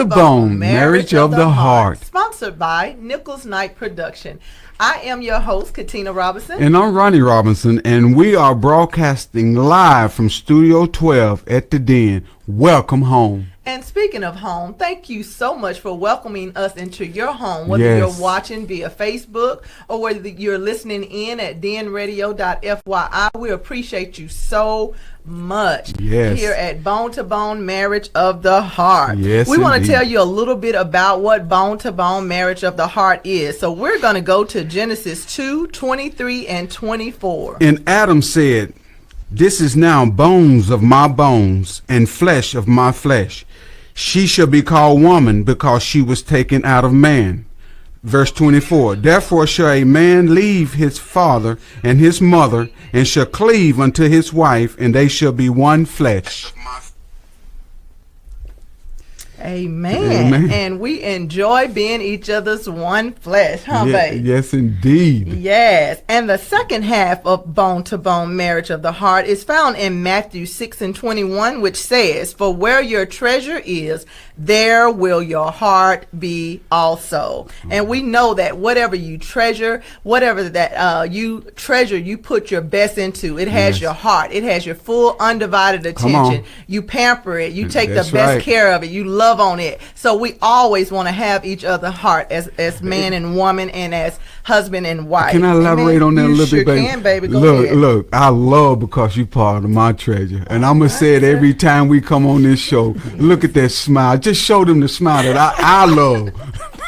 to Bone, Marriage of the Heart. Sponsored by Nichols Knight Production. I am your host, Katina Robinson. And I'm Ronnie Robinson, and we are broadcasting live from Studio 12 at the Den. Welcome home. And speaking of home, thank you so much for welcoming us into your home, whether you're watching via Facebook or whether you're listening in at denradio.fyi. We appreciate you so much here at Bone to Bone Marriage of the Heart. Yes, we want to tell you a little bit about what Bone to Bone Marriage of the Heart is. So we're going to go to Genesis 2:23 and 24. And Adam said, "This is now bones of my bones and flesh of my flesh. She shall be called woman because she was taken out of man." Verse 24, "Therefore shall a man leave his father and his mother, and shall cleave unto his wife, and they shall be one flesh." Amen. And we enjoy being each other's one flesh, huh, babe? Yes, indeed. Yes. And the second half of Bone to Bone Marriage of the Heart is found in Matthew 6:21, which says, "For where your treasure is, there will your heart be also." And we know that whatever you treasure, whatever that you treasure, you put your best into. It has your heart. It has your full undivided attention. You pamper it. You take the best care of it. You love on it. So we always want to have each other's heart as man and woman and as husband and wife. Can I elaborate on that a little bit, baby? You sure can, baby. Go ahead. Look, I love because you part of my treasure. And I'm going to say it every time we come on this show. Look at that smile. Just show them the smile that I love.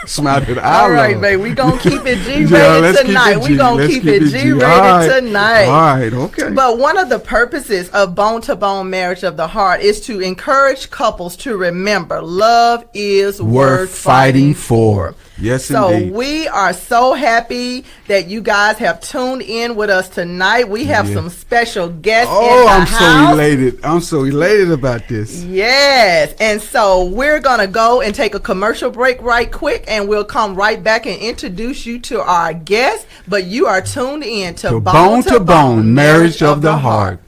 Smile that I love. All right, baby. We're going to keep it G-rated tonight. We're going to keep it G-rated tonight. All right, okay. But one of the purposes of Bone to Bone Marriage of the Heart is to encourage couples to remember love is worth fighting for. Yes, so indeed. We are so happy that you guys have tuned in with us tonight. We have some special guests in the house. So elated. I'm so elated about this. Yes. And so we're going to go and take a commercial break right quick, and we'll come right back and introduce you to our guests. But you are tuned in to Bone to Bone Marriage of the Heart.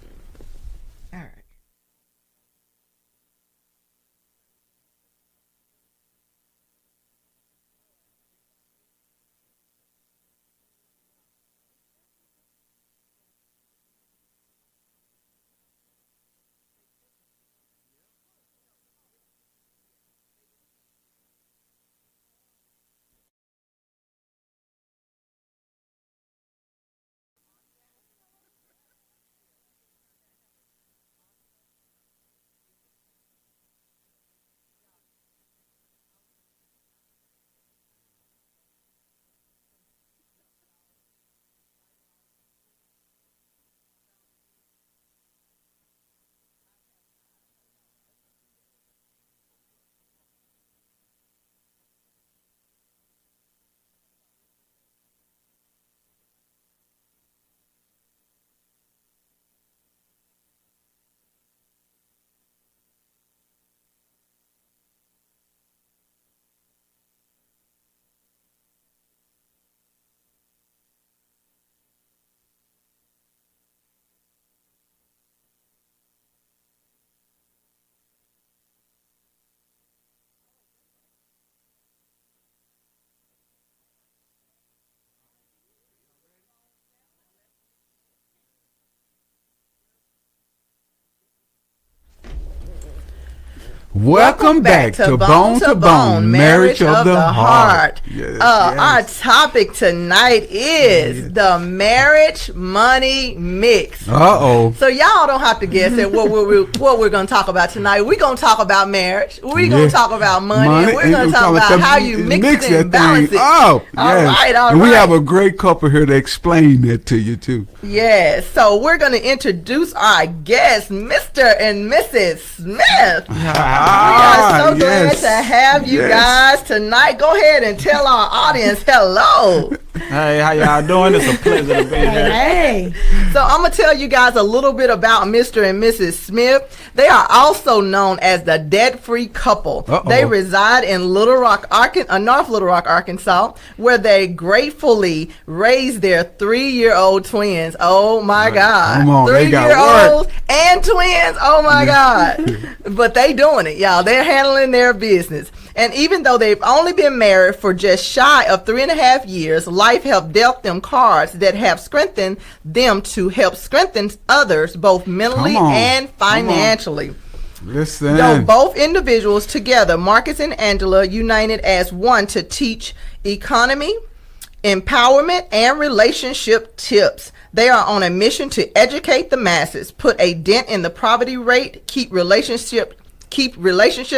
Welcome back to Bone Marriage of the Heart. Yes. Our topic tonight is the marriage money mix. So y'all don't have to guess at what we're going to talk about tonight. We're going to talk about marriage. We're going to talk about money. And we're going to talk about how you mix it and balance it. All right. We have a great couple here to explain that to you too. Yes. So we're going to introduce our guests, Mr. and Mrs. Smith. We are so glad to have you guys tonight. Go ahead and tell our audience hello. Hey, how y'all doing? It's a pleasure to be here. Hey. So I'm going to tell you guys a little bit about Mr. and Mrs. Smith. They are also known as the debt-free couple. They reside in North Little Rock, Arkansas, where they gratefully raise their 3-year-old twins. Oh, my God. 3-year-olds and twins. Oh, my God. But they doing it, y'all. They're handling their business. And even though they've only been married for just shy of 3.5 years, life helped dealt them cards that have strengthened them to help strengthen others, both mentally and financially. Listen. Though both individuals together, Marcus and Angela, united as one to teach economy, empowerment, and relationship tips. They are on a mission to educate the masses, put a dent in the poverty rate, keep relationships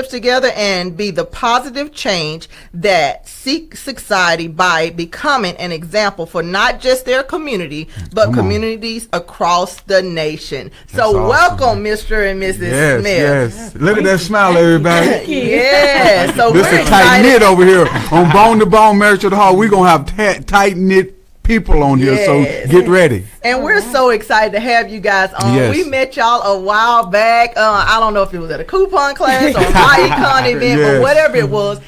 together, and be the positive change that seek society by becoming an example for not just their community, but communities across the nation. So welcome, Mr. and Mrs. Smith. Yes. Look at that smile, everybody. Yeah. So this is tight knit over here on Bone to Bone Marriage of the Heart. We're gonna have tight knit people on here, so get ready. And we're so excited to have you guys on. We met y'all a while back. I don't know if it was at a coupon class or my econ event, but whatever it was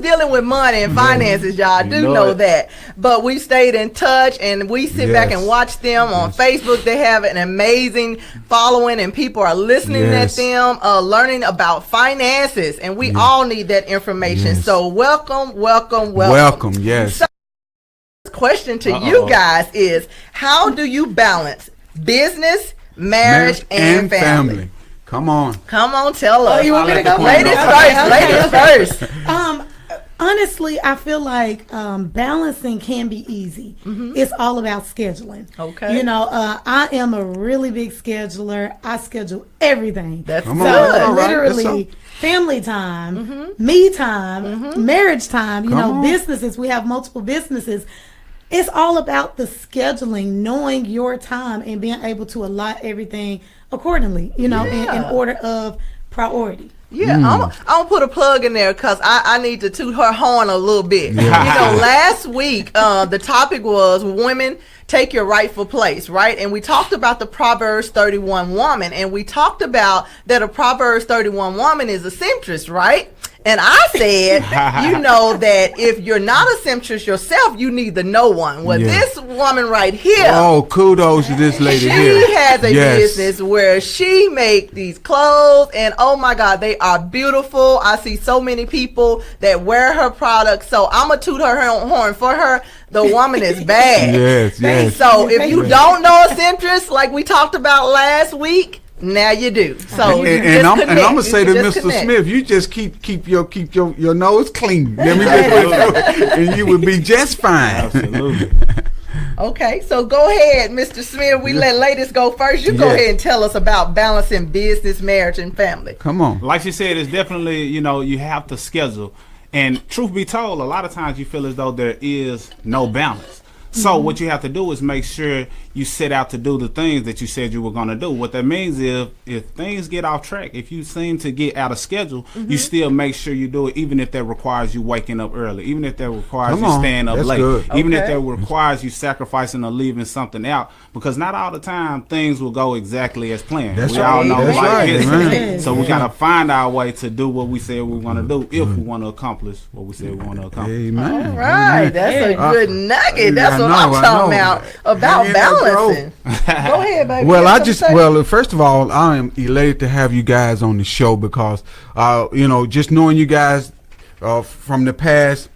dealing with money and finances. Y'all do know that. But we stayed in touch, and we sit back and watch them on Facebook. They have an amazing following, and people are listening at them, learning about finances, and we all need that information. So welcome. Yes. So, question to you guys is, how do you balance business, marriage, and family? Come on, tell us. You want me to go? Ladies first. Honestly, I feel like balancing can be easy. It's all about scheduling. Okay. I am a really big scheduler. I schedule everything. That's literally family time, me time, marriage time, businesses. We have multiple businesses. It's all about the scheduling, knowing your time and being able to allot everything accordingly, in order of priority. Yeah, I'm gonna put a plug in there because I need to toot her horn a little bit. Last week the topic was women take your rightful place, right? And we talked about the Proverbs 31 woman, and we talked about that a Proverbs 31 woman is a seamstress, right? And I said, that if you're not a seamstress yourself, you need to know one. Well, this woman right here. Oh, kudos to this lady here. She has a business where she makes these clothes, and oh my God, they are beautiful. I see so many people that wear her products. So I'm going to toot her horn for her. The woman is bad. Yes. So if you don't know a seamstress, like we talked about last week, now you do. So and I'm gonna say to Mr. Smith, you just keep your nose clean. And you would be just fine. Absolutely. Okay, so go ahead, Mr. Smith. We let ladies go first. You go ahead and tell us about balancing business, marriage, and family. Come on. Like she said, it's definitely, you have to schedule. And truth be told, a lot of times you feel as though there is no balance. So what you have to do is make sure you set out to do the things that you said you were going to do. What that means is if things get off track, if you seem to get out of schedule, you still make sure you do it, even if that requires you waking up early, even if that requires you staying up late, even if that requires you sacrificing or leaving something out, because not all the time things will go exactly as planned. We all know life is. So we got to find our way to do what we said we want to do if we want to accomplish what we said we want to accomplish. Amen. All right. That's a good nugget. That's what I'm talking about balancing. Go ahead, baby. Well, first of all, I am elated to have you guys on the show because, just knowing you guys from the past,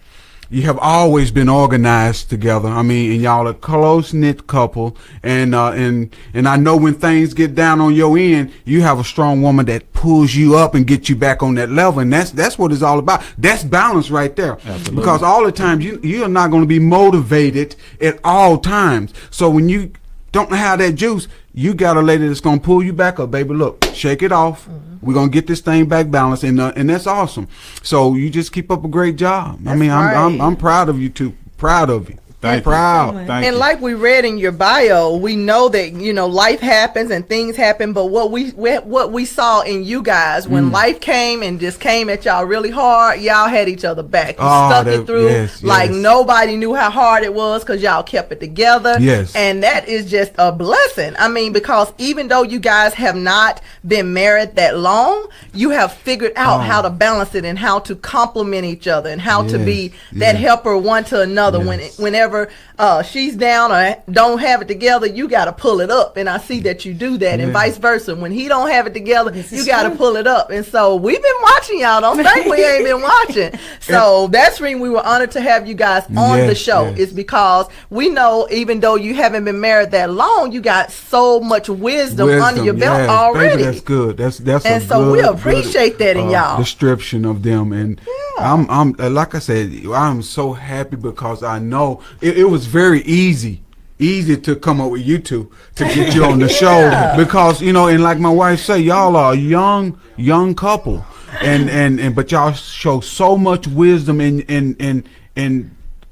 you have always been organized together. I mean, and y'all are a close-knit couple, and I know when things get down on your end, you have a strong woman that pulls you up and gets you back on that level, and that's what it's all about. That's balance right there. Absolutely. Because all the times you're not going to be motivated at all times. So when you don't have that juice, you got a lady that's going to pull you back up, baby. Look, shake it off. We're going to get this thing back balanced, and that's awesome. So you just keep up a great job. That's I'm proud of you two. Proud of you. Thank you. Like we read in your bio, we know that life happens and things happen, but what we saw in you guys when life came and just came at y'all really hard, y'all had each other back. You stuck it through like nobody knew how hard it was because y'all kept it together. Yes. And that is just a blessing. I mean, because even though you guys have not been married that long, you have figured out how to balance it and how to complement each other and how to be that helper one to another whenever whenever she's down or don't have it together, you got to pull it up. And I see that you do that, and vice versa. When he don't have it together, you got to pull it up. And so we've been watching y'all. Don't think we ain't been watching. So that's the reason we were honored to have you guys on the show. Is because we know, even though you haven't been married that long, you got so much wisdom under your belt already. Baby, that's good. That's and so we appreciate that in y'all description of them. And I'm like I said, I'm so happy because I know it was very easy to come up with you two to get you on the show, because and like my wife say, y'all are a young couple, and but y'all show so much wisdom in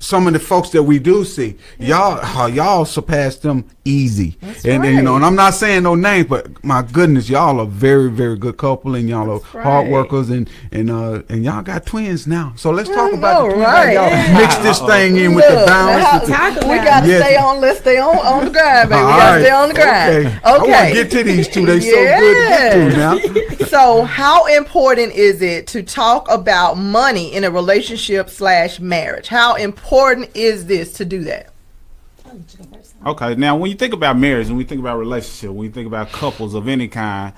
some of the folks that we do see. Y'all surpass them easy. And I'm not saying no names, but my goodness, y'all are very, very good couple, and y'all are hard workers, and y'all got twins now. So let's talk about the twins. Y'all mix this thing in with the balance. We got to stay on. Let's stay on the grind, baby. We got to stay on the grind. Okay. I want to get to these two. They so good to get to now. So how important is it to talk about money in a relationship / marriage? How important is this to do that? Okay, now when you think about marriage and we think about relationship, when you think about couples of any kind,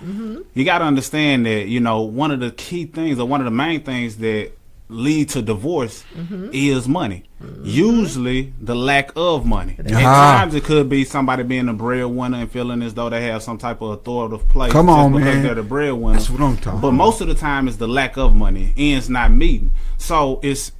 you got to understand that, one of the key things, or one of the main things that lead to divorce is money. Usually the lack of money. At times it could be somebody being a breadwinner and feeling as though they have some type of authoritative place because they're the breadwinner. That's what I'm talking about. But most of the time it's the lack of money. Ends not meeting. So it's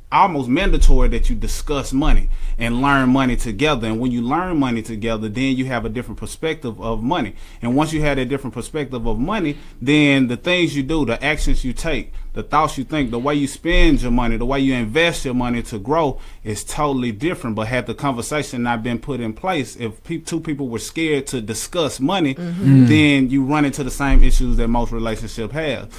almost mandatory that you discuss money and learn money together. And when you learn money together, then you have a different perspective of money. And once you have that different perspective of money, then the things you do, the actions you take, the thoughts you think, the way you spend your money, the way you invest your money to grow is totally different. But had the conversation not been put in place, if two people were scared to discuss money, then you run into the same issues that most relationships have.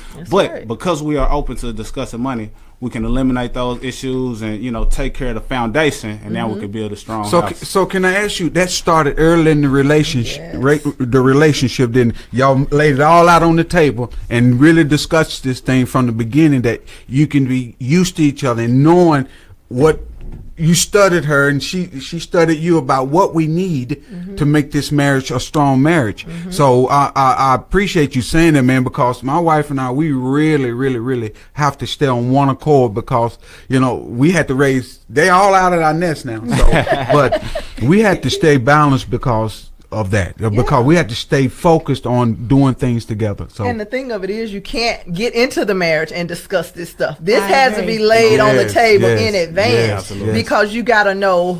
Because we are open to discussing money, we can eliminate those issues and take care of the foundation, and now we can build a strong house. So can I ask you, that started early in the relationship, the relationship, then y'all laid it all out on the table and really discussed this thing from the beginning, that you can be used to each other and knowing what you studied her and she studied you about what we need to make this marriage a strong marriage. So I appreciate you saying that, man, because my wife and I, we really, really, really have to stay on one accord, because we had to raise, they all out of our nest now, so but we had to stay balanced because of that, because we had to stay focused on doing things together. So, and the thing of it is, you can't get into the marriage and discuss this stuff. This has to be laid on the table in advance, because you got to know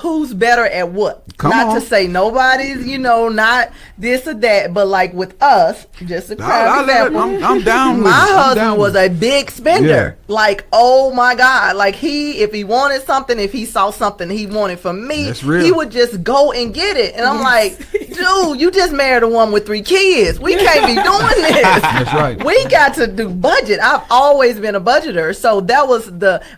who's better at what. Not to say nobody's, not this or that, but like with us, just a prime example. I'm down with my husband was a big spender. Like, oh my God. Like if he wanted something, if he saw something he wanted from me, he would just go and get it. And I'm like, dude, you just married a woman with 3 kids. We can't be doing this. That's right. We got to do budget. I've always been a budgeter. So that was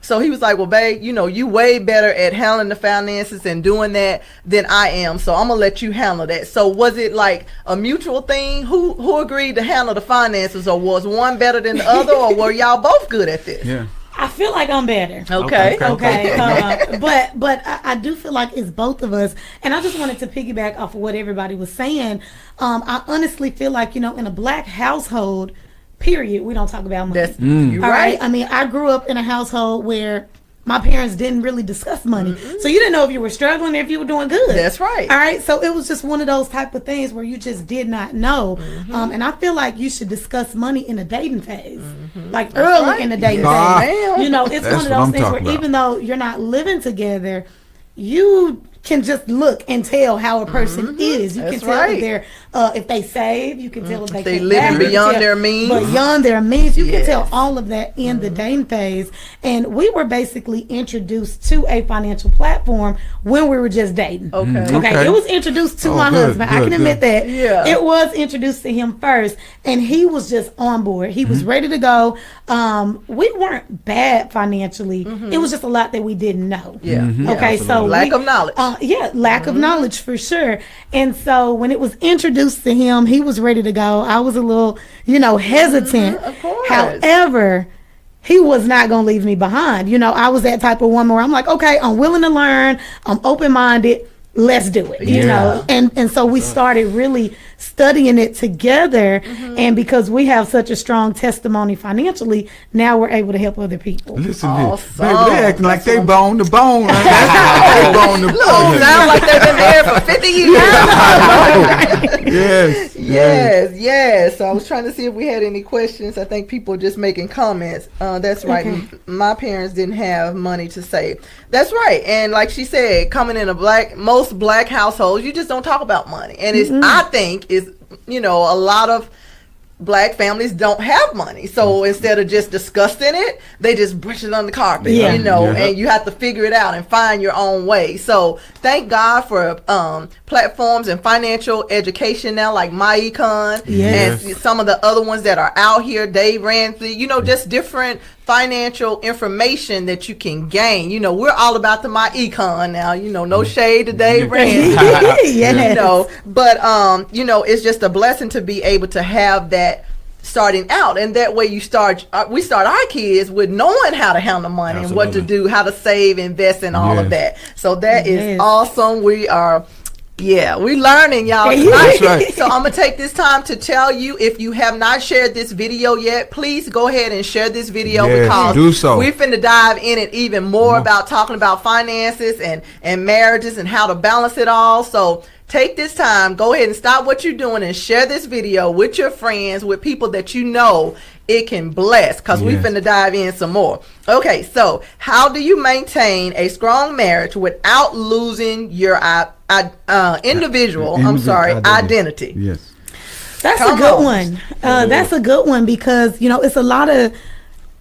so he was like, well, babe, you way better at handling the finances and doing that than I am, so I'm gonna let you handle that. So was it like a mutual thing? Who agreed to handle the finances, or was one better than the other, or were y'all both good at this? I feel like I'm better. Okay. But I do feel like it's both of us, and I just wanted to piggyback off of what everybody was saying. I honestly feel like in a black household, period, we don't talk about money. You're right. I mean, I grew up in a household where my parents didn't really discuss money. So you didn't know if you were struggling or if you were doing good. That's right. All right. So it was just one of those type of things where you just did not know. And I feel like you should discuss money in the dating phase. Like early in the dating phase. It's one of those things where even though you're not living together, you can just look and tell how a person is. You can tell if they're if they save. You can tell if they living beyond their means. Beyond their means, you can tell all of that in the dating phase. And we were basically introduced to a financial platform when we were just dating. Okay. It was introduced to my husband. I can admit that. It was introduced to him first, and he was just on board. He was ready to go. We weren't bad financially. It was just a lot that we didn't know. Okay. So lack of knowledge. Lack of knowledge for sure. And so when it was introduced to him, he was ready to go. I was a little, hesitant. Of course. However, he was not going to leave me behind. You know, I was that type of woman where I'm like, okay, I'm willing to learn. I'm open-minded. Let's do it, you know. And so we started really studying it together. And because we have such a strong testimony financially, now we're able to help other people. Listen, baby, they acting like they bone to bone. They bone to Look, bone. sound like they've been married for 50 years. Yes. So I was trying to see if we had any questions. I think people are just making comments. That's right. Okay. My parents didn't have money to save. That's right. And like she said, coming in most black households, you just don't talk about money. And it's, I think, is, you know, a lot of black families don't have money. So instead of just discussing it, they just brush it on the carpet, you know, and you have to figure it out and find your own way. So thank God for platforms and financial education now, like MyEcon and some of the other ones that are out here, Dave Ramsey, you know, just different financial information that you can gain. You know, we're all about the MyEcon now, you know, no shade to Dave Ramsey. You know, but you know, it's just a blessing to be able to have that starting out, and that way we start our kids with knowing how to handle money and what to do, how to save, invest, and all of that. So that is awesome. We are we learning, y'all, tonight. Right. So I'm gonna take this time to tell you, if you have not shared this video yet, please go ahead and share this video, because we're finna dive in it even more about talking about finances and marriages and how to balance it all. So take this time, go ahead and stop what you're doing and share this video with your friends, with people that you know it can bless, because we finna dive in some more. Okay, so how do you maintain a strong marriage without losing your identity? Yes. That's a good one. That's a good one, because, you know, it's a lot of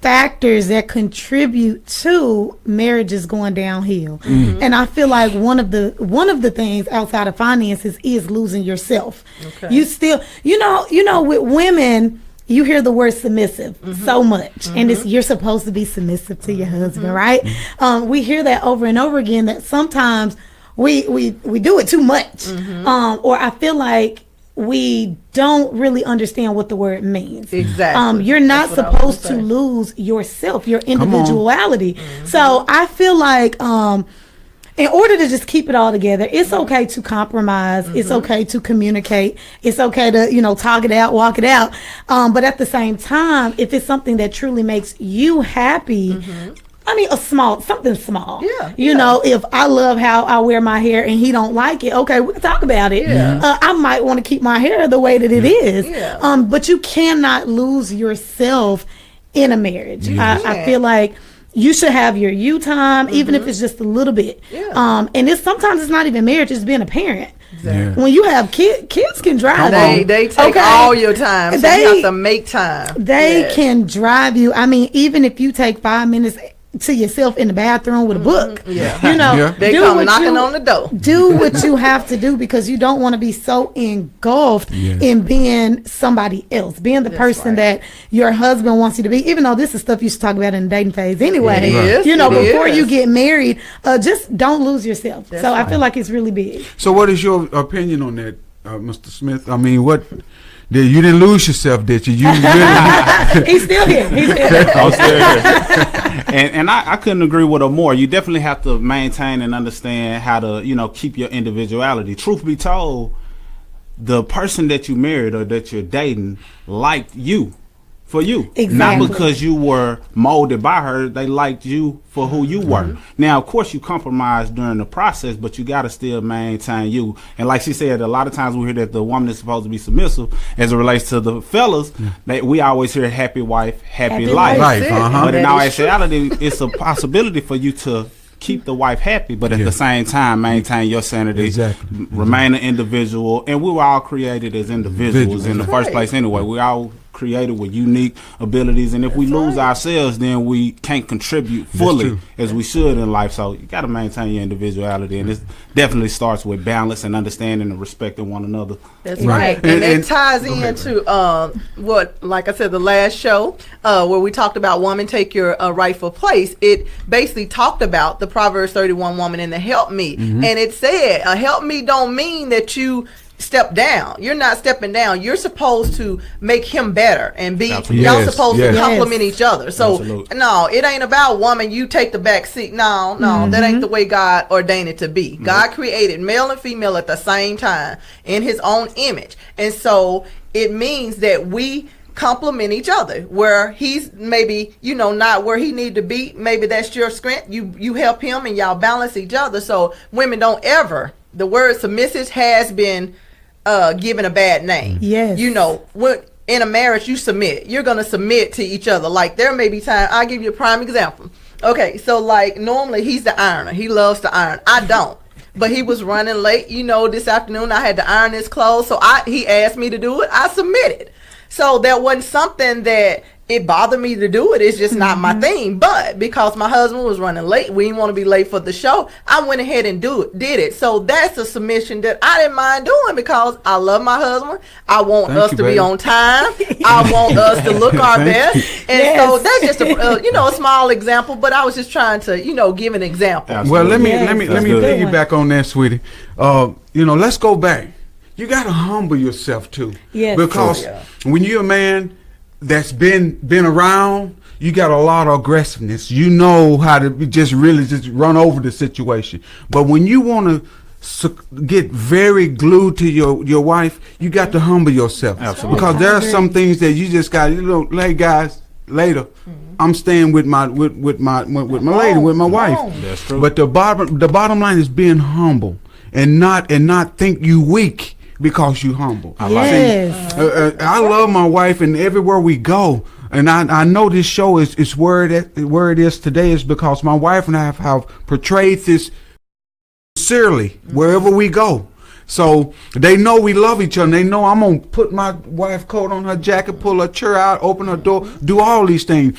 factors that contribute to marriages going downhill. And I feel like one of the things outside of finances is losing yourself. You still, you know, with women, you hear the word submissive so much, and you're supposed to be submissive to your husband, right? We hear that over and over again, that sometimes we do it too much, or I feel like we don't really understand what the word means. Exactly. You're not supposed to lose yourself, your individuality. So I feel like in order to just keep it all together, it's okay to compromise. It's okay to communicate. It's okay to, you know, talk it out, walk it out. But at the same time, if it's something that truly makes you happy, I mean, something small. You know, if I love how I wear my hair and he don't like it, okay, we can talk about it. I might want to keep my hair the way that it is. But you cannot lose yourself in a marriage. I feel like you should have your you time, even if it's just a little bit. And sometimes it's not even marriage, it's being a parent. When you have kids can drive you. They take all your time. So you have to make time. They can drive you. I mean, even if you take 5 minutes to yourself in the bathroom with a book, you know, they come knocking on the door. Do what you have to do, because you don't want to be so engulfed in being somebody else, being the person that your husband wants you to be, even though this is stuff you should talk about in the dating phase anyway. You know, before you get married, just don't lose yourself. I feel like it's really big. So what is your opinion on that, Mr. Smith? I mean, you didn't lose yourself, did you? He's still here. I'm still here. And I couldn't agree with her more. You definitely have to maintain and understand how to, you know, keep your individuality. Truth be told, the person that you married or that you're dating liked you for you. Not because you were molded by her. They liked you for who you were. Now, of course, you compromise during the process, but you got to still maintain you. And like she said, a lot of times we hear that the woman is supposed to be submissive. As it relates to the fellas, we always hear happy wife, happy life. But in our actuality, it's a possibility for you to keep the wife happy, but at the same time maintain your sanity, remain an individual. And we were all created as individuals in the first place anyway. We all created with unique abilities, and if we lose ourselves, then we can't contribute fully as we should in life. So you got to maintain your individuality, and it definitely starts with balance and understanding and respecting one another. That's right. And it ties into what, like I said, the last show where we talked about woman take your rightful place. It basically talked about the Proverbs 31 woman and the help me, and it said a help me don't mean that you step down. You're not stepping down. You're supposed to make him better and be. Absolutely. Y'all Yes, supposed yes. to complement each other. So Absolutely. no, it ain't about woman. You take the back seat. No, that ain't the way God ordained it to be. God created male and female at the same time in His own image, and so it means that we complement each other. Where he's maybe not where he need to be. Maybe that's your strength. You help him and y'all balance each other. So women don't ever. The word submissive has been given a bad name. Yes. When in a marriage you submit, you're going to submit to each other. Like there may be time, I'll give you a prime example. Okay, so like normally he's the ironer. He loves to iron. I don't. But he was running late, this afternoon I had to iron his clothes. So he asked me to do it. I submitted. So that wasn't something that it bothered me to do it. It's just not my thing. But because my husband was running late, we didn't want to be late for the show, I went ahead and did it. So that's a submission that I didn't mind doing because I love my husband. I want us to be on time. I want us to look our best. And so that's just a small example, but I was just trying to, give an example. Absolutely. Well, let me That's good. piggyback on that, sweetie. Let's go back. You got to humble yourself too. Yes. Because when you're a man that's been around, you got a lot of aggressiveness. You know how to just run over the situation. But when you want to get very glued to your wife, you got to humble yourself. Absolutely. Because there are some things that you just got. Hey guys, later, I'm staying with my lady, with my wife. That's true. But the bottom line is being humble and not think you weak. Because you humble. I like it. I love my wife, and everywhere we go, and I know this show is where it is today is because my wife and I have portrayed this sincerely wherever we go. So they know we love each other. They know I'm gonna put my wife's coat on her jacket, pull her chair out, open her door, do all these things.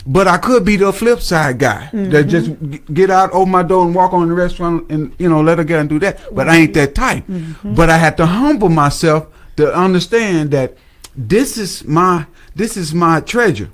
But I could be the flip side guy that just get out, open my door, and walk on the restaurant, and let her get and do that. But I ain't that type. But I had to humble myself to understand that this is my treasure.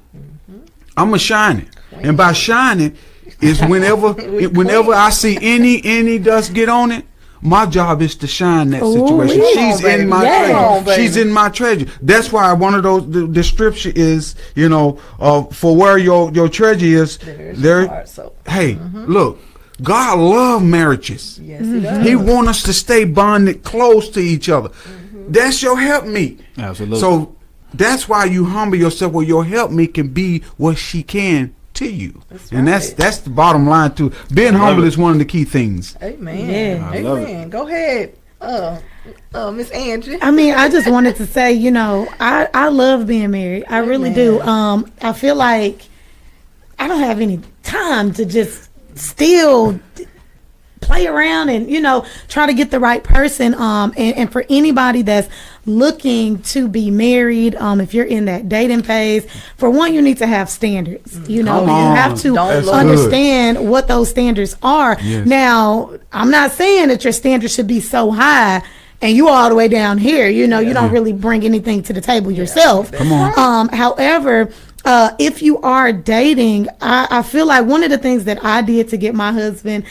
I'm gonna shine it, and by shining is whenever I see any dust get on it. My job is to shine that situation. She's in my treasure. She's in my treasure. That's why one of those the scripture is, for where your treasure is, there. Hey, look, God loves marriages. Yes, He does. He wants us to stay bonded close to each other. That's your helpmeet. Absolutely. So that's why you humble yourself, where your helpmeet can be what she can to you. And that's the bottom line too. Being humble is one of the key things. Amen. Yeah. I love Amen. Go ahead, Miss Angie. I mean, I just wanted to say, I love being married. I really do. I feel like I don't have any time to just still play around and try to get the right person. And for anybody that's looking to be married, if you're in that dating phase, for one, you need to have standards. You have to understand what those standards are. Yes. Now, I'm not saying that your standards should be so high and you all the way down here. You don't really bring anything to the table yourself. Come on. However, if you are dating, I feel like one of the things that I did to get my husband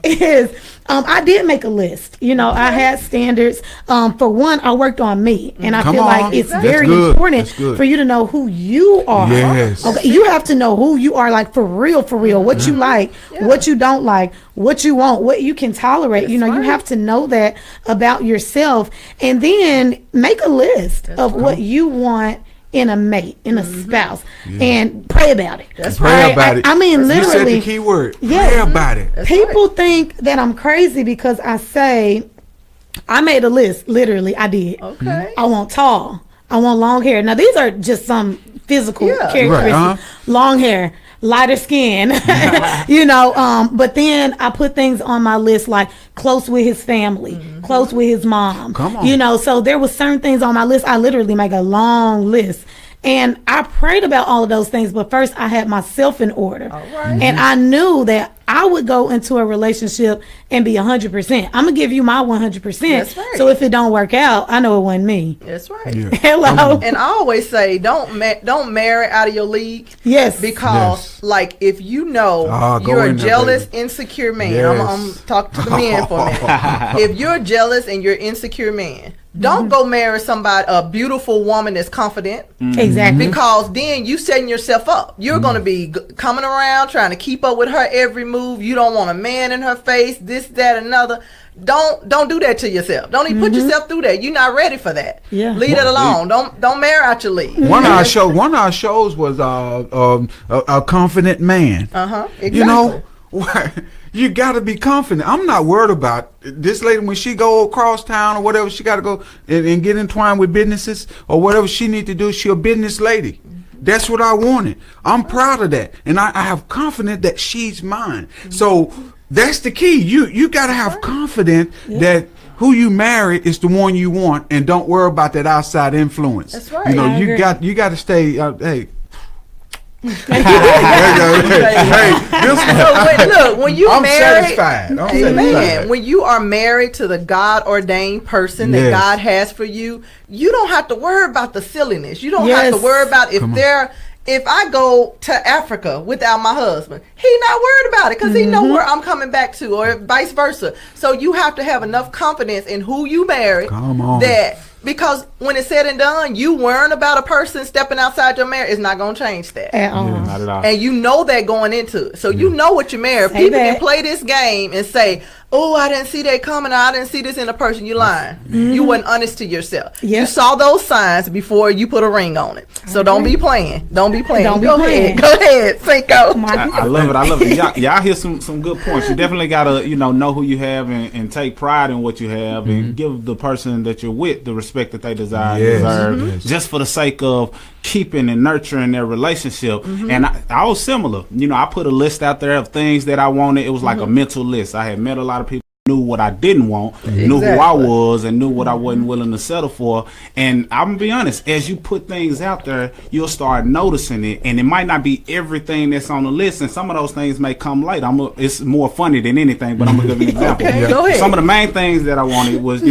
is I did make a list. I had standards. For one, I worked on me, and I feel like it's very important for you to know who you are. Yes. Okay, you have to know who you are, like for real, what you like, what you don't like, what you want, what you can tolerate. You have to know that about yourself, and then make a list of what you want in a mate, in a spouse, and pray about it. Pray about it. I mean, literally. You said the key word. Pray about it. People think that I'm crazy because I say, I made a list. Literally, I did. Okay. I want tall. I want long hair. Now, these are just some physical characteristics. Right, long hair, lighter skin, but then I put things on my list like close with his family, close with his mom. Come on. So there was certain things on my list. I literally make a long list. And I prayed about all of those things, but first I had myself in order. All right. And I knew that I would go into a relationship and be 100%. I'm gonna give you my 100%. That's right. So if it don't work out, I know it wasn't me. That's right. Yeah. Hello. And I always say, don't marry out of your league. Yes. Because, like, if you know go you're a in there, jealous, baby. insecure man, Yes. I'm talking to the men for a minute. If you're jealous and you're insecure man, don't go marry somebody, a beautiful woman that's confident. Exactly. Because then you setting yourself up. You're going to be coming around trying to keep up with her every move. You don't want a man in her face, this, that, another. Don't do that to yourself. Don't even put yourself through that. You're not ready for that. Yeah. Leave it alone. Don't marry out your league. One of our shows was a confident man. Exactly. You know, you got to be confident. I'm not worried about this lady when she go across town or whatever. She got to go and get entwined with businesses or whatever she need to do. She a business lady. That's what I wanted. I'm proud of that, and I have confidence that she's mine. So that's the key. You got to have confidence that who you marry is the one you want, and don't worry about that outside influence. That's right. You know, I agree. you got to stay. Hey. Look, when you I'm married, satisfied. I'm Amen. satisfied. When you are married to the God ordained person that Yes. God has for you, you don't have to worry about the silliness. You don't have Yes. to worry about if I go to Africa without my husband, he not worried about it because he know where I'm coming back to, or vice versa. So you have to have enough confidence in who you marry Come on. that. Because when it's said and done, you worrying about a person stepping outside your marriage is not going to change that. At all. Not at all. And you know that going into it. So you know what you married. Say People that. can play this game and say, oh, I didn't see that coming, or I didn't see this in a person. You lying. You wasn't honest to yourself. Yep. You saw those signs before you put a ring on it. So don't be playing. Don't be playing. Don't be Go playing. ahead. Go ahead. Cinco. I love it. I love it. Y'all hear some good points. You definitely gotta, know who you have and take pride in what you have and give the person that you're with the respect that they desire and Yes. deserve, Yes. just for the sake of keeping and nurturing their relationship. And I was similar. I put a list out there of things that I wanted. It was like a mental list. I had met a lot of people. Knew what I didn't want, knew who I was, and knew what I wasn't willing to settle for. And I'm gonna be honest, as you put things out there, you'll start noticing it, and it might not be everything that's on the list, and some of those things may come late. It's more funny than anything, but I'm gonna give you an example. Okay, go ahead. Some of the main things that I wanted was,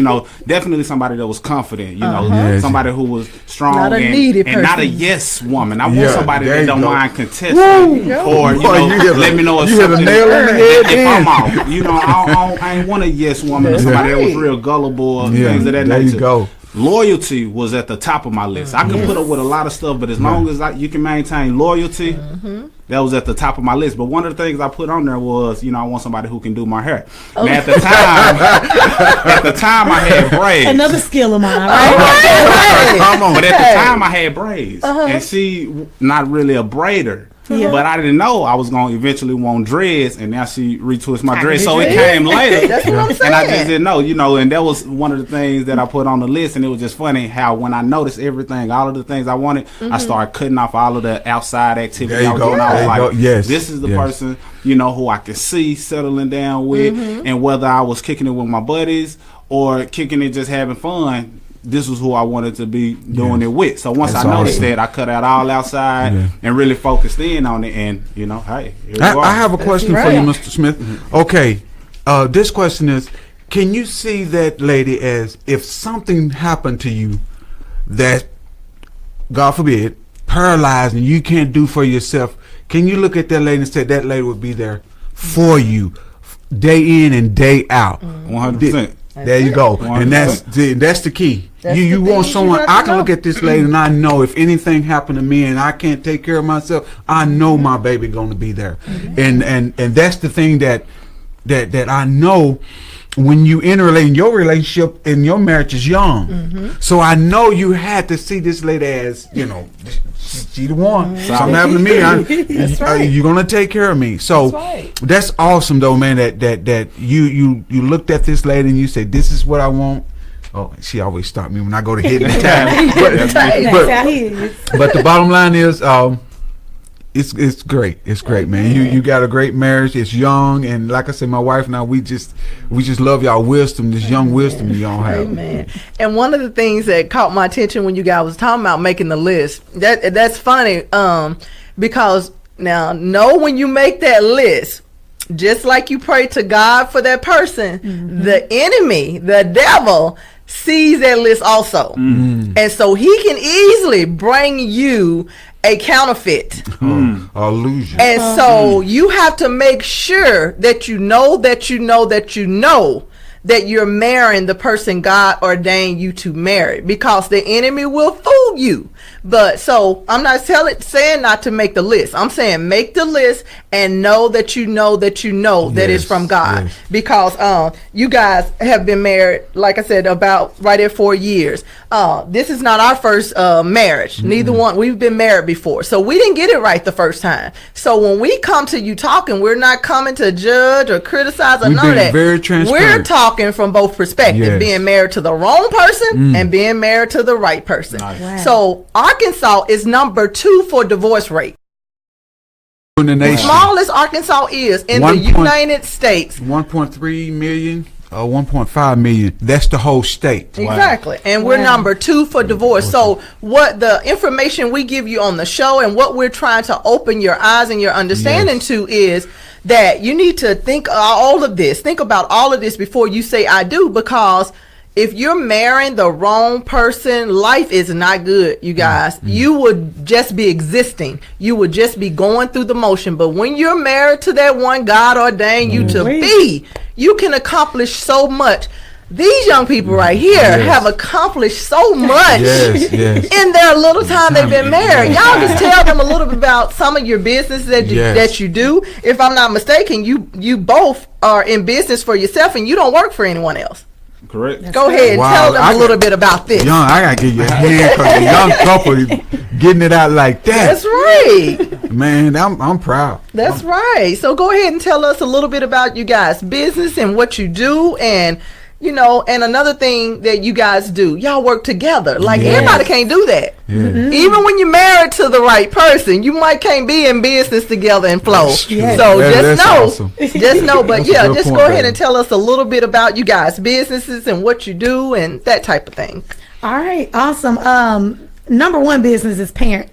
definitely somebody that was confident, Yes. somebody who was strong Not a and, needy and not a person. yes woman. I want Yeah, somebody there that you don't go. mind contesting, Boy, or you hit let me know if you hit a something- nail on the head if then. I'm off. I ain't want a yes woman or somebody that was real gullible or things of that there nature. you go. Loyalty was at the top of my list. I could put up with a lot of stuff, but as long as you can maintain loyalty, that was at the top of my list. But one of the things I put on there was, I want somebody who can do my hair. Now at the time I had braids. Another skill of mine, right? Come on. But at the time I had braids, and she not really a braider. Yeah. But I didn't know I was going to eventually want dreads, and now she retwists my dreads. So it dreads. came later. That's what I'm And I saying. just didn't know, and that was one of the things that I put on the list. And it was just funny how when I noticed everything, all of the things I wanted, I started cutting off all of the outside activity. There you I was go. doing. I There was you like, go. Yes. this is the Yes. person, who I could see settling down with. And whether I was kicking it with my buddies or kicking it just having fun, this was who I wanted to be doing it with. So once That's I noticed awesome. that, I cut out all outside and really focused in on it. And hey, here you are. I have a question for you, Mr. Smith. Okay, this question is: can you see that lady as if something happened to you that, God forbid, paralyzed and you can't do for yourself? Can you look at that lady and say that lady would be there for you, day in and day out? 100%. There you go, and that's the key. That's You the want thing someone. you have I to can know. look at this lady and I know if anything happened to me and I can't take care of myself, I know my baby going to be there, and that's the thing that I know. When you enter in your relationship and your marriage is young, so I know you had to see this lady as she the one. Something happened to me. That's right. You're gonna take care of me. So That's right. that's awesome, though, man. That you looked at this lady and you said, "This is what I want." Oh, she always stop me when I go to hit the time. That's how he is. But the bottom line is, it's great. It's great, man. You got a great marriage. It's young, and like I said, my wife and I, we just love y'all wisdom, this young wisdom that y'all have. Amen. And one of the things that caught my attention when you guys was talking about making the list, that's funny, because now know when you make that list, just like you pray to God for that person, the enemy, the devil, sees that list also. And so he can easily bring you a counterfeit. Illusion. And so you have to make sure that you know that you're marrying the person God ordained you to marry, because the enemy will fool you. But so I'm not saying not to make the list. I'm saying make the list and know that that it's from God. Yes. Because you guys have been married, like I said, about right at 4 years. This is not our first marriage. Neither one. We've been married before, so we didn't get it right the first time. So when we come to you talking, we're not coming to judge or criticize or none of that. Very transparent. We're talking from both perspectives, being married to the wrong person and being married to the right person. Nice. Wow. So Arkansas is number 2 for divorce rate. In the nation. Smallest Arkansas is in the United States. 1.3 million or 1.5 million. That's the whole state. Exactly. And we're number 2 for divorce. So what the information we give you on the show and what we're trying to open your eyes and your understanding to is that you need to think about all of this before you say I do, because if you're marrying the wrong person, life is not good, you guys. You would just be existing. You would just be going through the motion. But when you're married to that one God ordained you to be, you can accomplish so much. These young people right here have accomplished so much in their little time they've been married. Y'all just tell them a little bit about some of your business that you do. If I'm not mistaken, you both are in business for yourself and you don't work for anyone else. Correct. Go ahead and tell them a little bit about this. Young, I gotta give you a hand because the young couple getting it out like that. That's right. Man, I'm proud. That's right. So go ahead and tell us a little bit about you guys' business and what you do, and and another thing that you guys do, y'all work together. Like everybody can't do that. Even when you're married to the right person, you can't be in business together and flow. So just know. But just go ahead and tell us a little bit about you guys' businesses and what you do and that type of thing. All right, awesome. Number 1 business is parent.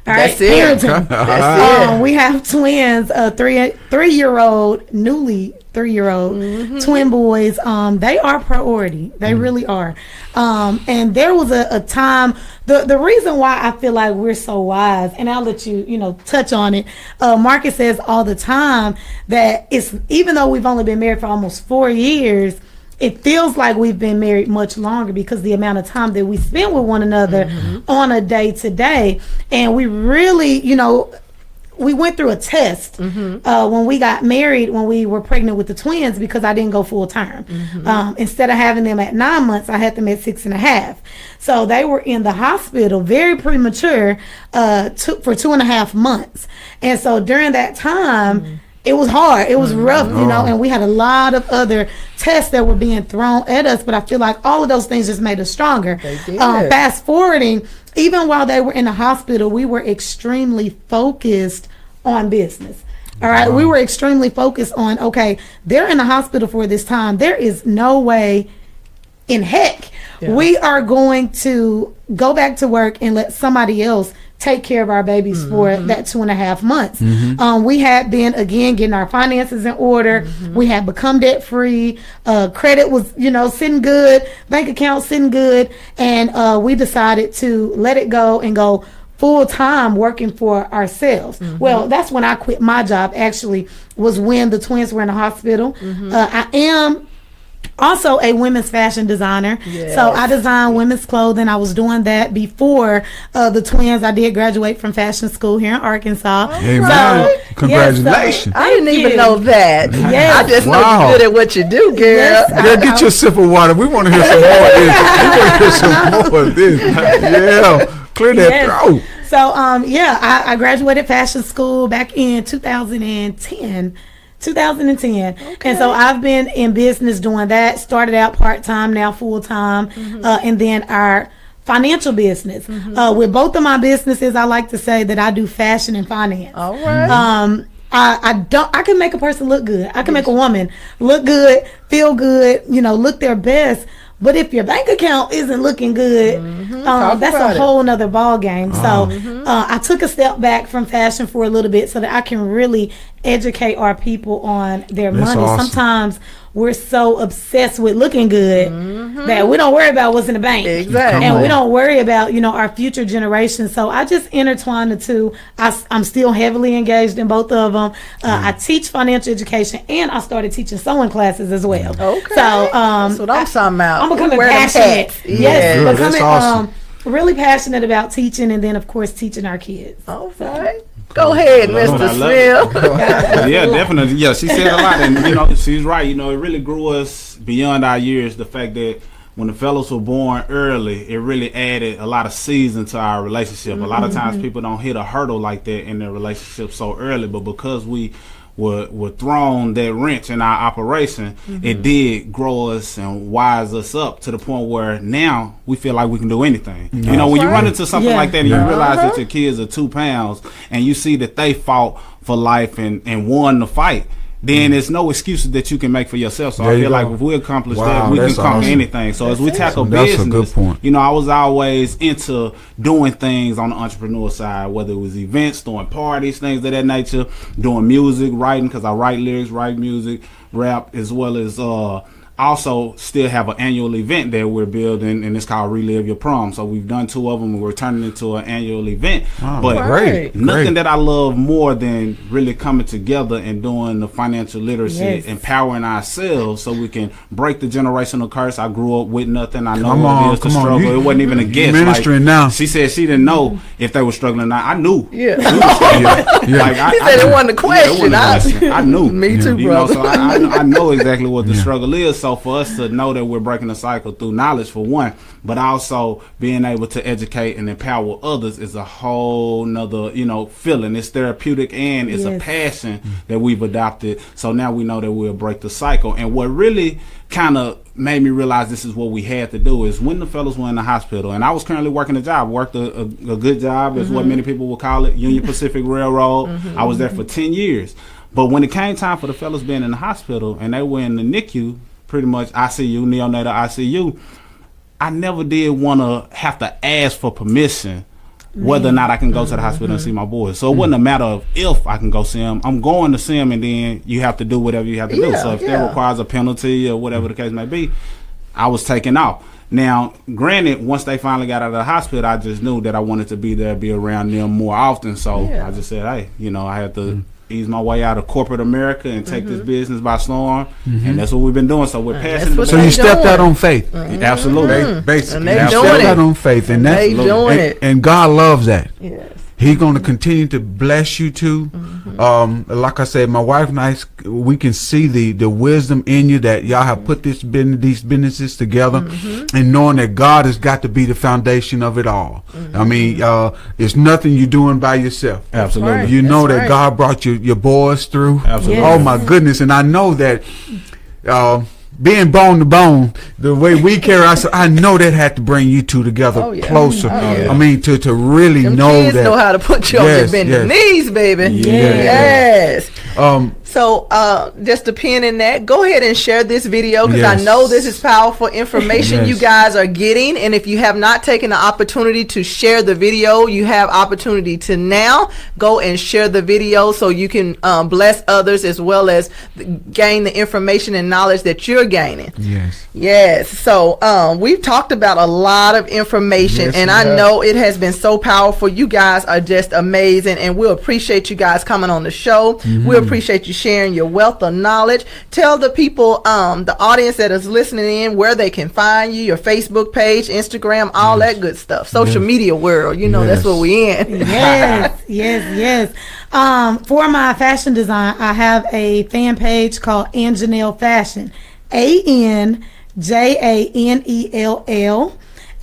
All right, That's it. parenting. That's it. We have twins, a three-year-old, newly 3-year-old twin boys. They are priority. They really are. And there was a time. The reason why I feel like we're so wise, and I'll let you touch on it. Marcus says all the time that it's, even though we've only been married for almost 4 years, it feels like we've been married much longer because the amount of time that we spend with one another on a day-to-day. And we really, we went through a test when we got married, when we were pregnant with the twins, because I didn't go full time. Instead of having them at 9 months, I had them at 6.5. So they were in the hospital very premature for 2.5 months. And so during that time, it was hard. It was rough, and we had a lot of other tests that were being thrown at us. But I feel like all of those things just made us stronger. They did. Fast forwarding, even while they were in the hospital, we were extremely focused on business. All right. We were extremely focused on, okay, they're in the hospital for this time. There is no way in heck we are going to go back to work and let somebody else take care of our babies for that 2.5 months. We had been, again, getting our finances in order. We had become debt free. Credit was, sitting good. Bank account sitting good. And we decided to let it go and go full time working for ourselves. Well, that's when I quit my job, actually, was when the twins were in the hospital. I am also a women's fashion designer. So I design women's clothing. I was doing that before the twins. I did graduate from fashion school here in Arkansas. Amen. Congratulations. I didn't even know that. I just know you're good at what you do, girl. Girl, get your sip of water. We want to hear some more of this. We want to hear some more of this. Yeah. Clear that throat. So, I graduated fashion school back in 2010. And so I've been in business doing that. Started out part-time, now full-time. And then our financial business. With both of my businesses, I like to say that I do fashion and finance. All right. I can make a person look good. I can make a woman look good, feel good, look their best. But if your bank account isn't looking good, that's a whole nother ball game. So I took a step back from fashion for a little bit so that I can really educate our people on their money. Awesome. Sometimes we're so obsessed with looking good that we don't worry about what's in the bank. Exactly. And we don't worry about, our future generations. So I just intertwine the two. I'm still heavily engaged in both of them. I teach financial education, and I started teaching sewing classes as well. Okay. So that's what I'm talking about. I'm becoming passionate. Yes, good. becoming Awesome. Really passionate about teaching, and then of course teaching our kids. Okay. Go ahead, Mr. Smith. Yeah, definitely. Yeah, she said a lot, and she's right. It really grew us beyond our years. The fact that when the fellas were born early, it really added a lot of season to our relationship. A lot of times people don't hit a hurdle like that in their relationship so early, but because we were thrown that wrench in our operation, it did grow us and wise us up to the point where now we feel like we can do anything. When you run into something like that and you realize that your kids are 2 pounds and you see that they fought for life and won the fight, then there's no excuses that you can make for yourself. So I feel like if we accomplish that, we can conquer anything. So as we tackle business, that's a good point. I was always into doing things on the entrepreneur side, whether it was events, throwing parties, things of that nature, doing music, writing, because I write lyrics, write music, rap, as well as also still have an annual event that we're building, and it's called Relive Your Prom. So we've done 2 of them, and we're turning into an annual event. But nothing that I love more than really coming together and doing the financial literacy, empowering ourselves so we can break the generational curse. I grew up with nothing. I know what it is to struggle. It wasn't even a guess. Ministering now. She said she didn't know if they were struggling or not. I knew. Yeah. Like, he said it wasn't a question. I knew. Me too, brother. So I know exactly what the struggle is. So for us to know that we're breaking the cycle through knowledge, for one, but also being able to educate and empower others is a whole nother, feeling. It's therapeutic and it's a passion that we've adopted. So now we know that we'll break the cycle. And what really kind of made me realize this is what we had to do is when the fellas were in the hospital, and I was currently working a job, worked a good job, is what many people would call it, Union Pacific Railroad. I was there for 10 years. But when it came time for the fellas being in the hospital and they were in the NICU, pretty much ICU, neonatal ICU, I never did want to have to ask for permission whether or not I can go to the hospital and see my boys. So it wasn't a matter of if I can go see them. I'm going to see them, and then you have to do whatever you have to do. So if that requires a penalty or whatever the case may be, I was taken off. Now, granted, once they finally got out of the hospital, I just knew that I wanted to be there, be around them more often. So I just said, hey, I had to ease my way out of corporate America and take this business by storm, and that's what we've been doing. So we're passionate. So you stepped out on faith, absolutely, basically. And they stepped out on faith, and they doing it. And God loves that. Yes. He's going to continue to bless you too. Like I said, my wife and I, we can see the wisdom in you that y'all have put these businesses together, and knowing that God has got to be the foundation of it all. I mean, it's nothing you're doing by yourself. Absolutely. Right. You know that God brought your boys through. Absolutely. Oh my goodness. And I know that being bone to bone, the way we carry ourselves, I know that had to bring you two together closer. I mean, to really Them know kids that. know how to put you on your bending knees, baby. Yes. So just to pin in that, go ahead and share this video, because I know this is powerful information you guys are getting. And if you have not taken the opportunity to share the video, you have opportunity to now go and share the video so you can bless others as well as gain the information and knowledge that you're gaining. Yes. So we've talked about a lot of information, and I know it has been so powerful. You guys are just amazing, and we appreciate you guys coming on the show. We appreciate you sharing your wealth of knowledge. Tell the people, the audience that is listening in, where they can find you, your Facebook page, Instagram, all that good stuff. Social media world, that's what we in. Yes. For my fashion design, I have a fan page called Anjanelle Fashion, ANJANELL.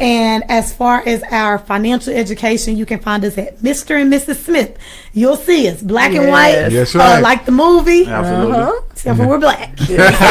And as far as our financial education, you can find us at Mr. and Mrs. Smith. You'll see us black and white, like the movie. Absolutely. Except for we're black. That's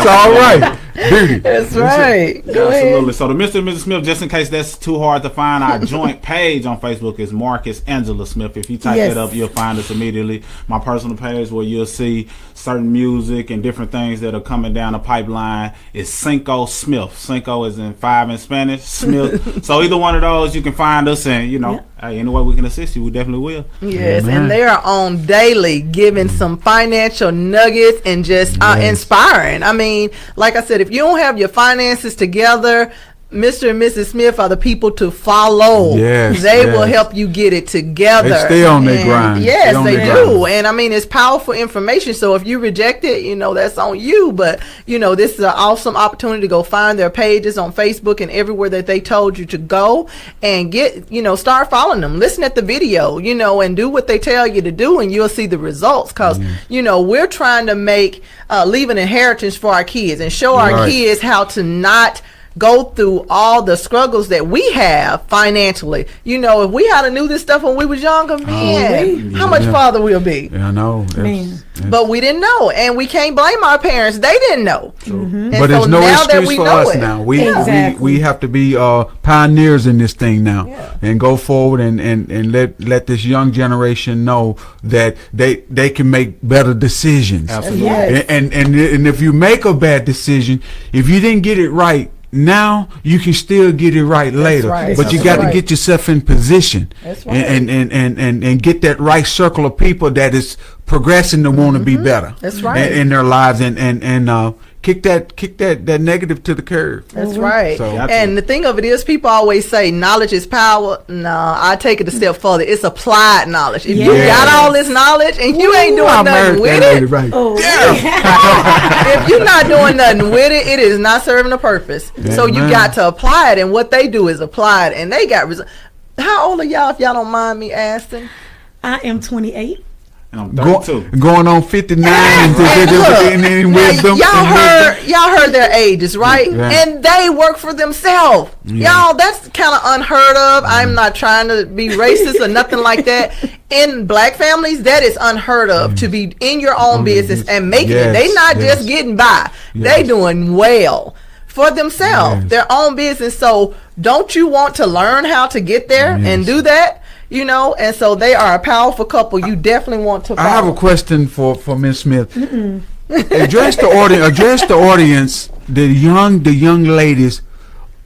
all right. Beauty. That's right. Go Absolutely. ahead. So the Mr. and Mrs. Smith, just in case that's too hard to find, our joint page on Facebook is Marcus Angela Smith. If you type Yes. that up, you'll find us immediately. My personal page, where you'll see certain music and different things that are coming down the pipeline, is Cinco Smith. Cinco is in 5 in Spanish. Smith. So either one of those, you can find us, and hey, any way we can assist you, we definitely will. Yes, Amen. and they are on daily, giving some financial nuggets and just inspiring. I mean, like I said, if you don't have your finances together, Mr. and Mrs. Smith are the people to follow. Yes, they yes. will help you get it together. They stay on their And grind. Yes, Stay on they their do. grind. And I mean, it's powerful information. So if you reject it, that's on you. But, this is an awesome opportunity to go find their pages on Facebook and everywhere that they told you to go and start following them. Listen at the video, and do what they tell you to do, and you'll see the results. Because, we're trying to leave an inheritance for our kids and show our Right. kids how to not go through all the struggles that we have financially. If we had knew this stuff when we was younger, man, how much farther we'll be. Yeah, I know. Man. But we didn't know, and we can't blame our parents. They didn't know. And But there's so no now that excuse we for know us it. now. We Exactly. have to be pioneers in this thing now, Yeah. and go forward and let this young generation know that they can make better decisions. Absolutely. Yes. And if you make a bad decision, if you didn't get it right now, you can still get it right later. right. But you That's got to right. get yourself in position, That's right. and get that right circle of people that is progressing to want to be better. That's right. In their lives, and kick that negative to the curb. That's right. So- And the thing of it is, people always say knowledge is power. No, I take it a step further. It's applied knowledge. If you Yes. got all this knowledge and you ain't doing nothing with it, Right. Oh, if you're not doing nothing with it, it is not serving a purpose. So you Amen. got to apply it, and what they do is apply it, and they got results. How old are y'all, if y'all don't mind me asking? I am 28. And I'm 32. Going on 59 And look, and now, wisdom. y'all heard their ages, right? Right. And they work for themselves. Yeah. Y'all, that's kind of unheard of. I'm not trying to be racist or nothing like that. In black families, that is unheard of, to be in your own business and making it. They not Yes. just getting by. Yes. They doing well for themselves, Yes. their own business. So don't you want to learn how to get there and do that? And so they are a powerful couple. You definitely want to follow. I have a question for Ms. Smith. Address the audience, the young ladies,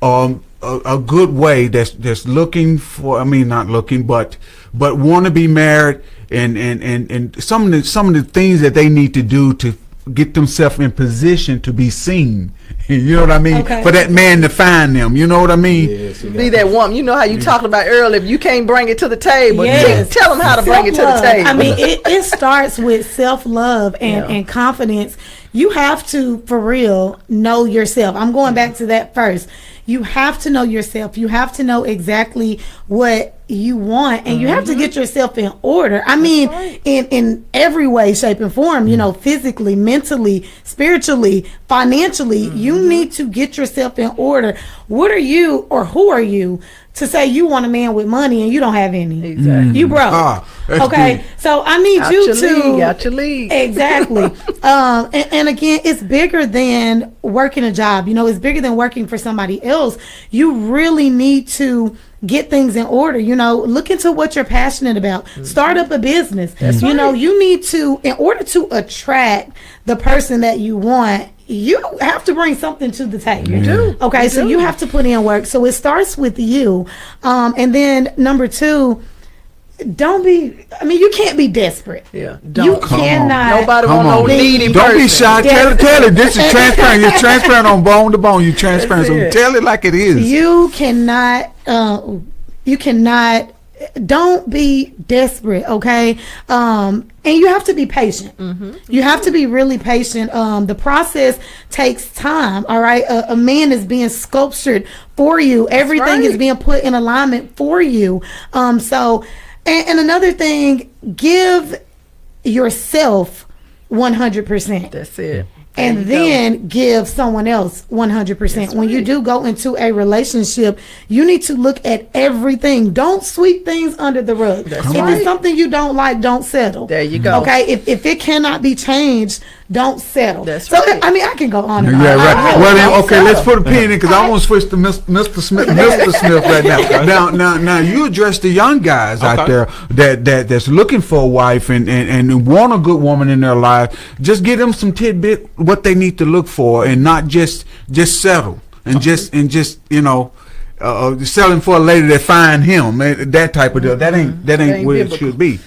a good way that's looking for. I mean, not looking, but want to be married, and some of the things that they need to do to get themselves in position to be seen. You know what I mean? Okay. For that man to find them. You know what I mean? Yes, you got Be that woman. You know how you talked about earlier. If you can't bring it to the table, Yes. tell them how to bring it to the Self-love. table. I mean, it starts with self-love and confidence. You have to, for real, know yourself. I'm going back to that first. You have to know yourself. You have to know exactly what you want, and you have to get yourself in order. I mean, in every way, shape, and form, physically, mentally, spiritually, financially, you need to get yourself in order. What are you, or who are you, to say you want a man with money and you don't have any? Exactly. You broke. That's Okay, deep. so I need Out you your to league, out your league. Exactly. And again, it's bigger than working a job. It's bigger than working for somebody else. You really need to get things in order. Look into what you're passionate about. Start up a business. You need to, in order to attract the person that you want, you have to bring something to the table. You do. Okay, You so do. you have to put in work. So it starts with you. And then number 2, you can't be desperate. Yeah. You Don't. cannot. Nobody Come want no on. needy Don't be person. shy. Tell it. This is transparent. You're transparent on bone to bone. You're transparent. So That's it. tell it like it is. You cannot. Don't be desperate, okay? And you have to be patient. You have to be really patient. The process takes time, all right? A man is being sculptured for you. Everything is right. being put in alignment for you. And another thing, give yourself 100%. That's it. and then give someone else 100%. When you do go into a relationship, you need to look at everything. Don't sweep things under the rug. If it's something you don't like, don't settle. There you go. Okay, if it cannot be changed, don't settle. That's right. I mean, I can go on and on. Yeah, right. Really well, then, okay, let's put a pin in because I want to switch to Mr. Smith. Mr. Smith right now. Now, you address the young guys out there that's looking for a wife and want a good woman in their life. Just give them some tidbit what they need to look for, and not just settle and just selling for a lady that find him, that type of deal. That ain't where it should be.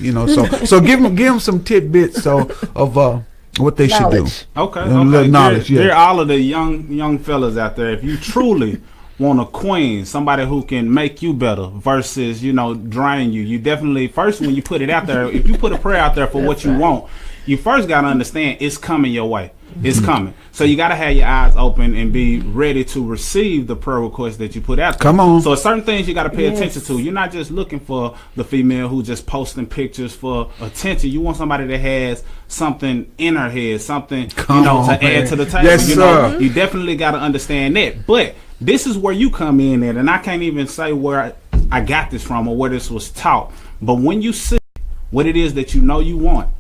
So give them some tidbits of what they should do. Okay. Knowledge. They're all of the young fellas out there. If you truly want a queen, somebody who can make you better versus drain you, you definitely first, when you put it out there, if you put a prayer out there for what you want, you first got to understand it's coming your way. It's coming. So you got to have your eyes open and be ready to receive the prayer request that you put out there. Come on. So certain things you got to pay attention to. You're not just looking for the female who just posting pictures for attention. You want somebody that has something in her head, something to add to the table. Yes, sir. You definitely got to understand that. But this is where you come in at, and I can't even say where I got this from or where this was taught. But when you see what it is that you want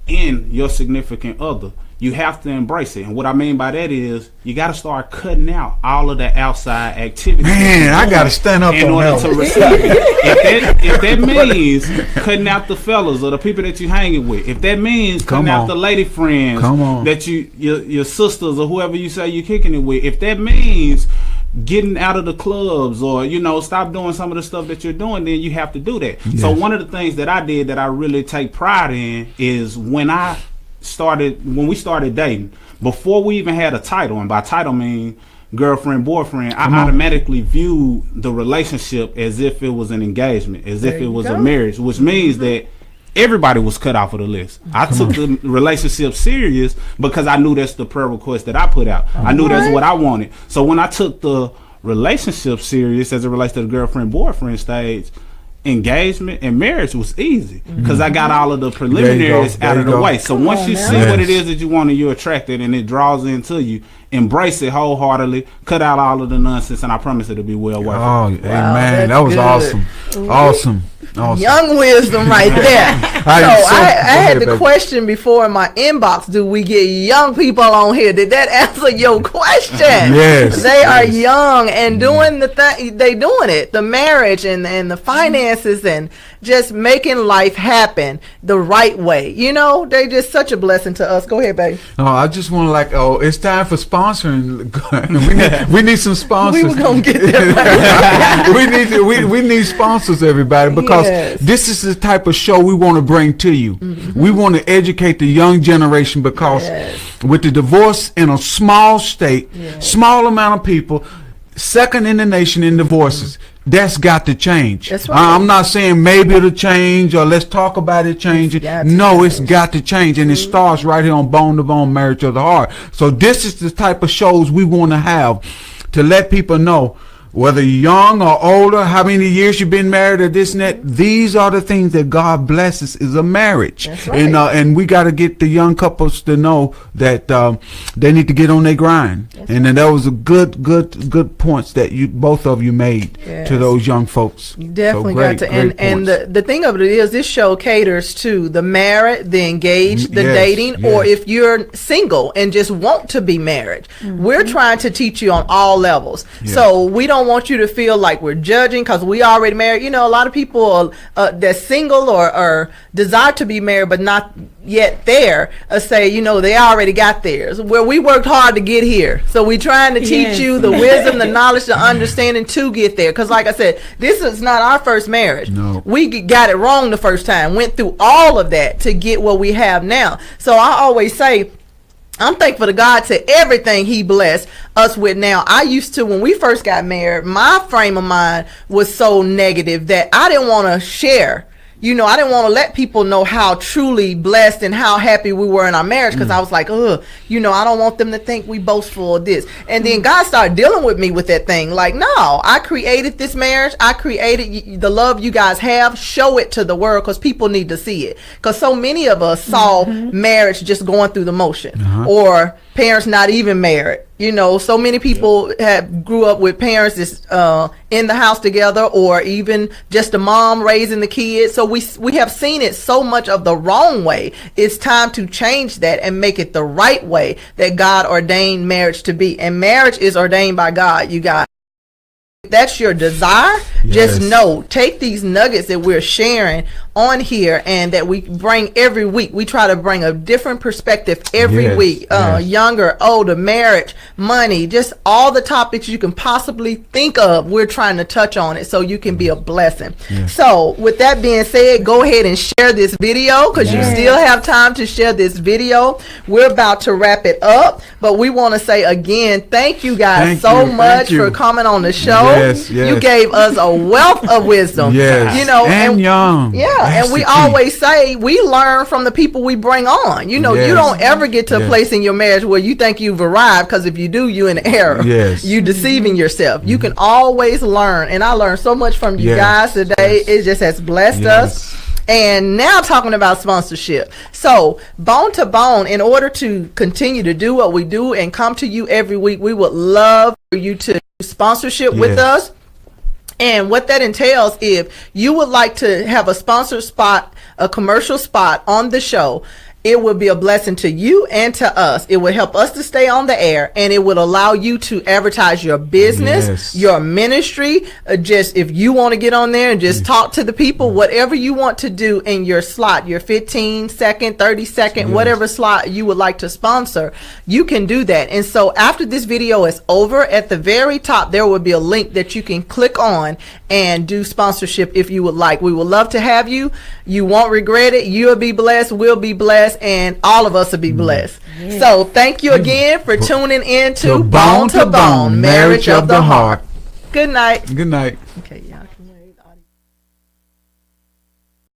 in your significant other, you have to embrace it. And what I mean by that is you got to start cutting out all of that outside activity. Man, I got to stand up in order to receive it. If that means cutting out the fellas or the people that you're hanging with, if that means cutting out the lady friends that your sisters or whoever you say you're kicking it with, if that means getting out of the clubs or stop doing some of the stuff that you're doing, then you have to do that. Yes. So one of the things that I did that I really take pride in is when we started dating, before we even had a title, and by title I mean girlfriend, boyfriend, I automatically viewed the relationship as if it was an engagement, as if it was a marriage, which means that everybody was cut off of the list. I took the relationship serious because I knew that's the prayer request that I put out. I knew that's what I wanted. So when I took the relationship serious as it relates to the girlfriend, boyfriend stage, engagement and marriage was easy because I got all of the preliminaries out of the way. So once you see what it is that you want and you're attracted and it draws into you, embrace it wholeheartedly, cut out all of the nonsense, and I promise it'll be well worth it. Oh, amen. That was awesome. Awesome. Young wisdom right there. I had the question before in my inbox, do we get young people on here? Did that answer your question? Yes. They are young and doing the thing. They doing it. The marriage and the finances and just making life happen the right way. They just such a blessing to us. Go ahead, babe. Oh, I just want to it's time for sponsoring. we need some sponsors. We were gonna get that. we need sponsors, everybody, because this is the type of show we want to bring to you. We want to educate the young generation because with the divorce in a small state, small amount of people, second in the nation in divorces. That's got to change. That's right. I'm not saying maybe it'll change or let's talk about it changing. It's got to change, and it starts right here on Bone to Bone Marriage of the Heart. So this is the type of shows we want to have to let people know, whether you're young or older, how many years you've been married or this and that, these are the things that God blesses is a marriage. That's right. And we got to get the young couples to know that they need to get on their grind. And then that was a good points that both of you made to those young folks. You definitely got to. And the thing of it is, this show caters to the married, the engaged, the dating, or if you're single and just want to be married. We're trying to teach you on all levels. So we don't want you to feel like we're judging because we already married. A lot of people that's single or desire to be married but not yet there say, they already got theirs. Where we worked hard to get here. So we're trying to teach you the wisdom, the knowledge, the understanding to get there. Because like I said, this is not our first marriage. No. We got it wrong the first time. Went through all of that to get what we have now. So I always say, I'm thankful to God to everything he blessed us with now. I used to, when we first got married, my frame of mind was so negative that I didn't want to share you know, I didn't want to let people know how truly blessed and how happy we were in our marriage, because I was like, you know, I don't want them to think we boastful of this. And then God started dealing with me with that thing. Like, no, I created this marriage. I created the love you guys have. Show it to the world, because people need to see it. Because so many of us saw marriage just going through the motion, or parents not even married. You know, so many people have grew up with parents that's in the house together, or even just a mom raising the kids. So we have seen it so much of the wrong way. It's time to change that and make it the right way that God ordained marriage to be. And marriage is ordained by God, you guys. If that's your desire, just know, take these nuggets that we're sharing on here and that we bring every week. We try to bring a different perspective every week. Younger, older, marriage, money, just all the topics you can possibly think of. We're trying to touch on it so you can be a blessing. So with that being said, go ahead and share this video, because you still have time to share this video. We're about to wrap it up, but we want to say again, thank you guys so much for coming on the show. You gave us a wealth of wisdom. You know, and young. And we always say we learn from the people we bring on. You know, you don't ever get to a place in your marriage where you think you've arrived, because if you do, you're in error. You deceiving yourself. You can always learn, and I learned so much from you guys today. It just has blessed us. And now talking about sponsorship. So Bone to Bone, in order to continue to do what we do and come to you every week, we would love for you to do sponsorship with us. And what that entails, if you would like to have a sponsor spot, a commercial spot on the show, it would be a blessing to you and to us. It would help us to stay on the air, and it would allow you to advertise your business, your ministry. Just if you want to get on there and just talk to the people, whatever you want to do in your slot, your 15-second, 30-second, whatever slot you would like to sponsor, you can do that. And so after this video is over, at the very top, there will be a link that you can click on and do sponsorship if you would like. We would love to have you. You won't regret it. You'll be blessed. We'll be blessed. And all of us will be blessed. So thank you again for tuning in to Bone to Bone, Marriage of the Heart. Good night. Good night. Okay.